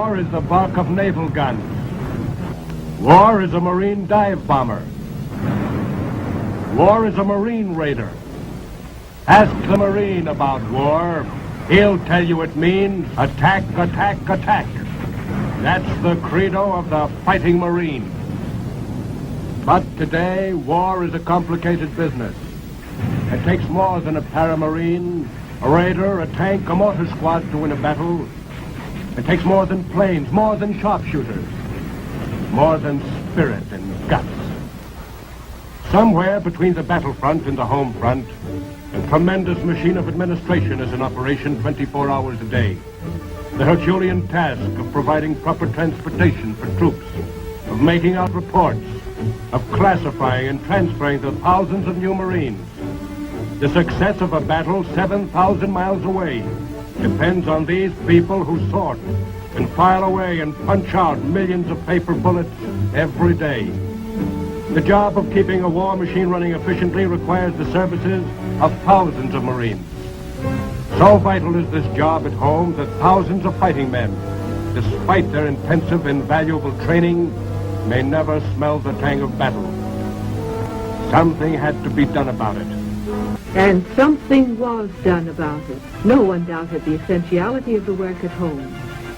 War is the bulk of naval guns. War is a Marine dive bomber. War is a Marine raider. Ask the Marine about war. He'll tell you it means attack, attack, attack. That's the credo of the fighting Marine. But today, war is a complicated business. It takes more than a paramarine, a raider, a tank, a mortar squad to win a battle. It takes more than planes, more than sharpshooters, more than spirit and guts. Somewhere between the battlefront and the home front, a tremendous machine of administration is in operation 24 hours a day. The Herculean task of providing proper transportation for troops, of making out reports, of classifying and transferring the thousands of new Marines. The success of a battle 7,000 miles away depends on these people who sort and file away and punch out millions of paper bullets every day. The job of keeping a war machine running efficiently requires the services of thousands of Marines. So vital is this job at home that thousands of fighting men, despite their intensive and valuable training, may never smell the tang of battle. Something had to be done about it. And something was done about it. No one doubted the essentiality of the work at home.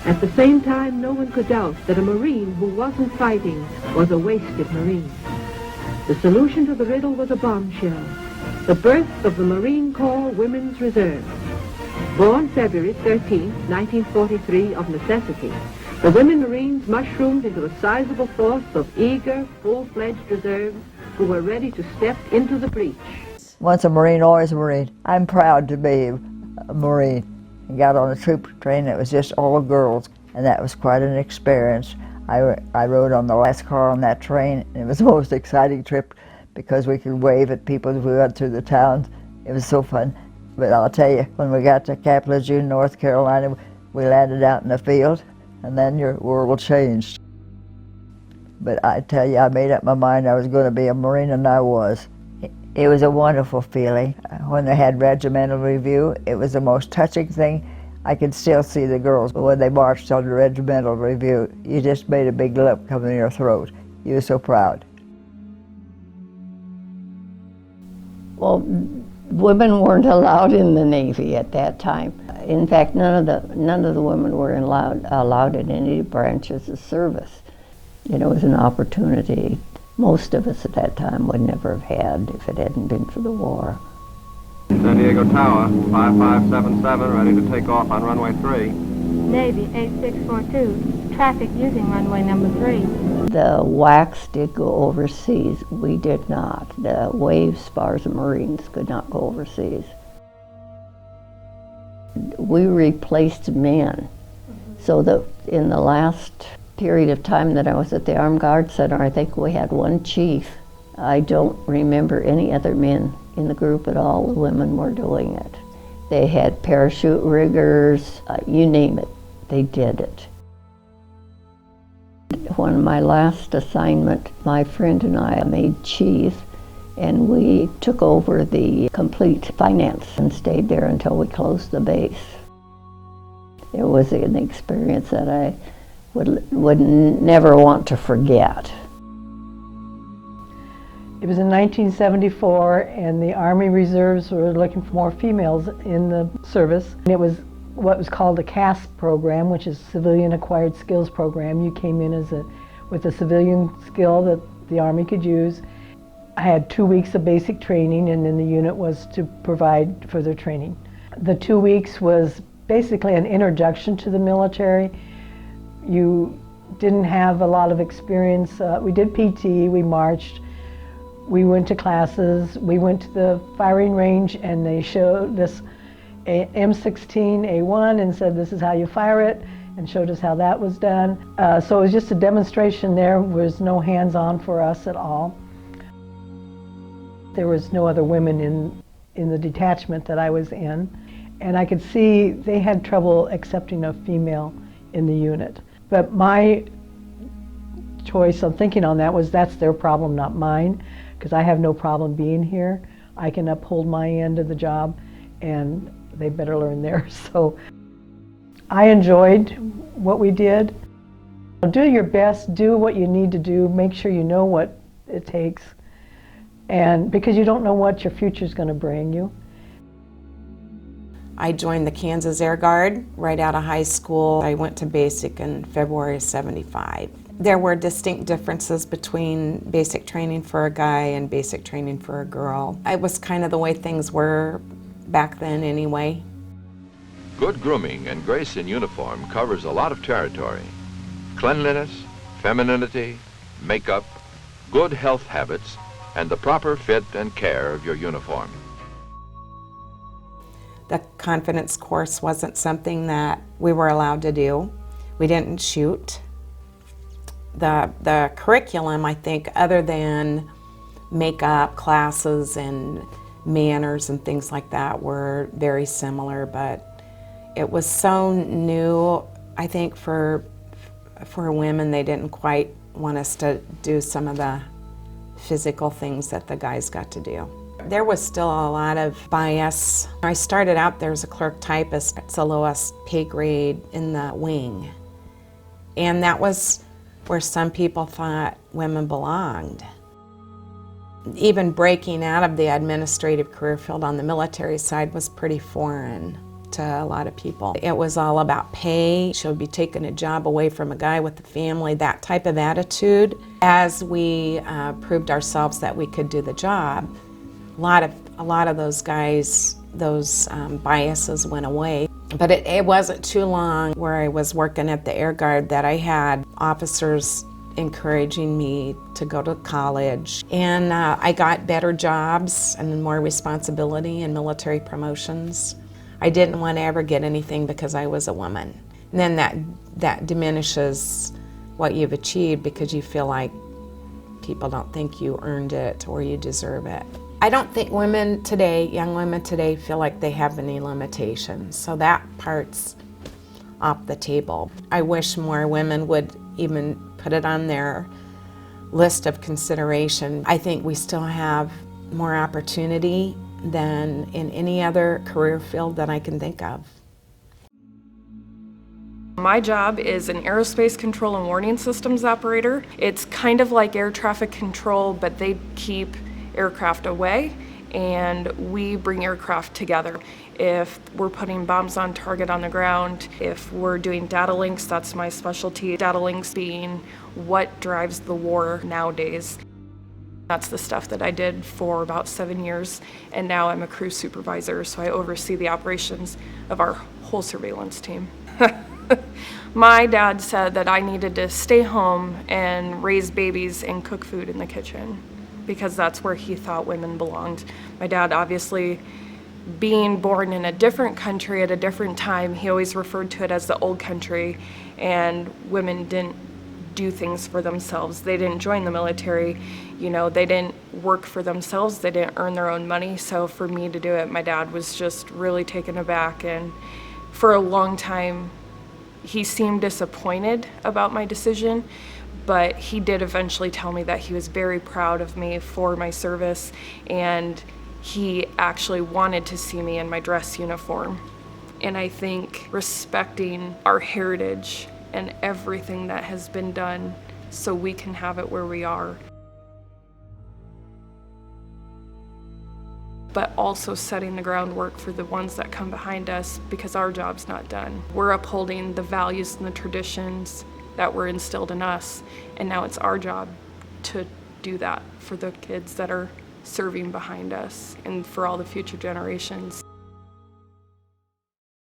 At the same time, no one could doubt that a Marine who wasn't fighting was a wasted Marine. The solution to the riddle was a bombshell, the birth of the Marine Corps Women's Reserve. Born February 13, 1943, of necessity, the women Marines mushroomed into a sizable force of eager, full-fledged reserves who were ready to step into the breach. Once a Marine, always a Marine. I'm proud to be a Marine. I got on a troop train that was just all girls, and that was quite an experience. I rode on the last car on that train, and it was the most exciting trip because we could wave at people as we went through the towns. It was so fun. But I'll tell you, when we got to Camp Lejeune, North Carolina, we landed out in the field, and then your world changed. But I tell you, I made up my mind I was going to be a Marine, and I was. It was a wonderful feeling. When they had regimental review, it was the most touching thing. I could still see the girls when they marched on the regimental review. You just made a big lump come in your throat. You were so proud. Well, women weren't allowed in the Navy at that time. In fact, none of the women were allowed in any branches of service. It was an opportunity most of us at that time would never have had if it hadn't been for the war. San Diego Tower, 5577, ready to take off on runway 3. Navy 8642, traffic using runway number 3. The WACs did go overseas. We did not. The wave spars of Marines could not go overseas. We replaced men. So that in the last period of time that I was at the Armed Guard Center, I think we had one chief. I don't remember any other men in the group at all. The women were doing it. They had parachute riggers, you name it, they did it. When my last assignment, my friend and I made chief, and we took over the complete finance and stayed there until we closed the base. It was an experience that I would never want to forget. It was in 1974, and the Army Reserves were looking for more females in the service. And it was what was called a CAS program, which is Civilian Acquired Skills Program. You came in with a civilian skill that the Army could use. I had 2 weeks of basic training, and then the unit was to provide further training. The 2 weeks was basically an introduction to the military. You didn't have a lot of experience. We did PT, we marched, we went to classes, we went to the firing range, and they showed us a M16A1 and said, this is how you fire it, and showed us how that was done. So it was just a demonstration. There was no hands-on for us at all. There was no other women in the detachment that I was in, and I could see they had trouble accepting a female in the unit. But my choice of thinking on that was, that's their problem, not mine, because I have no problem being here. I can uphold my end of the job, and they better learn theirs. So I enjoyed what we did. Do your best, do what you need to do, make sure you know what it takes, and because you don't know what your future is going to bring you. I joined the Kansas Air Guard right out of high school. I went to basic in February of '75. There were distinct differences between basic training for a guy and basic training for a girl. It was kind of the way things were back then anyway. Good grooming and grace in uniform covers a lot of territory. Cleanliness, femininity, makeup, good health habits, and the proper fit and care of your uniform. The confidence course wasn't something that we were allowed to do. We didn't shoot. The curriculum, I think, other than makeup classes and manners and things like that, were very similar, but it was so new, I think, for women. They didn't quite want us to do some of the physical things that the guys got to do. There was still a lot of bias. I started out there as a clerk typist. It's the lowest pay grade in the wing. And that was where some people thought women belonged. Even breaking out of the administrative career field on the military side was pretty foreign to a lot of people. It was all about pay. Should be taking a job away from a guy with a family, that type of attitude. As we proved ourselves that we could do the job, a lot of those guys, those biases went away. But it wasn't too long where I was working at the Air Guard that I had officers encouraging me to go to college. And I got better jobs and more responsibility and military promotions. I didn't want to ever get anything because I was a woman. And then that diminishes what you've achieved because you feel like people don't think you earned it or you deserve it. I don't think women today, young women today, feel like they have any limitations. So that part's off the table. I wish more women would even put it on their list of consideration. I think we still have more opportunity than in any other career field that I can think of. My job is an aerospace control and warning systems operator. It's kind of like air traffic control, but they keep aircraft away and we bring aircraft together. If we're putting bombs on target on the ground, if we're doing data links, that's my specialty. Data links being what drives the war nowadays. That's the stuff that I did for about 7 years, and now I'm a crew supervisor, so I oversee the operations of our whole surveillance team. My dad said that I needed to stay home and raise babies and cook food in the kitchen because that's where he thought women belonged. My dad, obviously, being born in a different country at a different time, he always referred to it as the old country, and women didn't do things for themselves. They didn't join the military, you know, they didn't work for themselves, they didn't earn their own money. So for me to do it, my dad was just really taken aback, and for a long time he seemed disappointed about my decision, but he did eventually tell me that he was very proud of me for my service, and he actually wanted to see me in my dress uniform. And I think respecting our heritage and everything that has been done so we can have it where we are, but also setting the groundwork for the ones that come behind us, because our job's not done. We're upholding the values and the traditions that were instilled in us, and now it's our job to do that for the kids that are serving behind us and for all the future generations.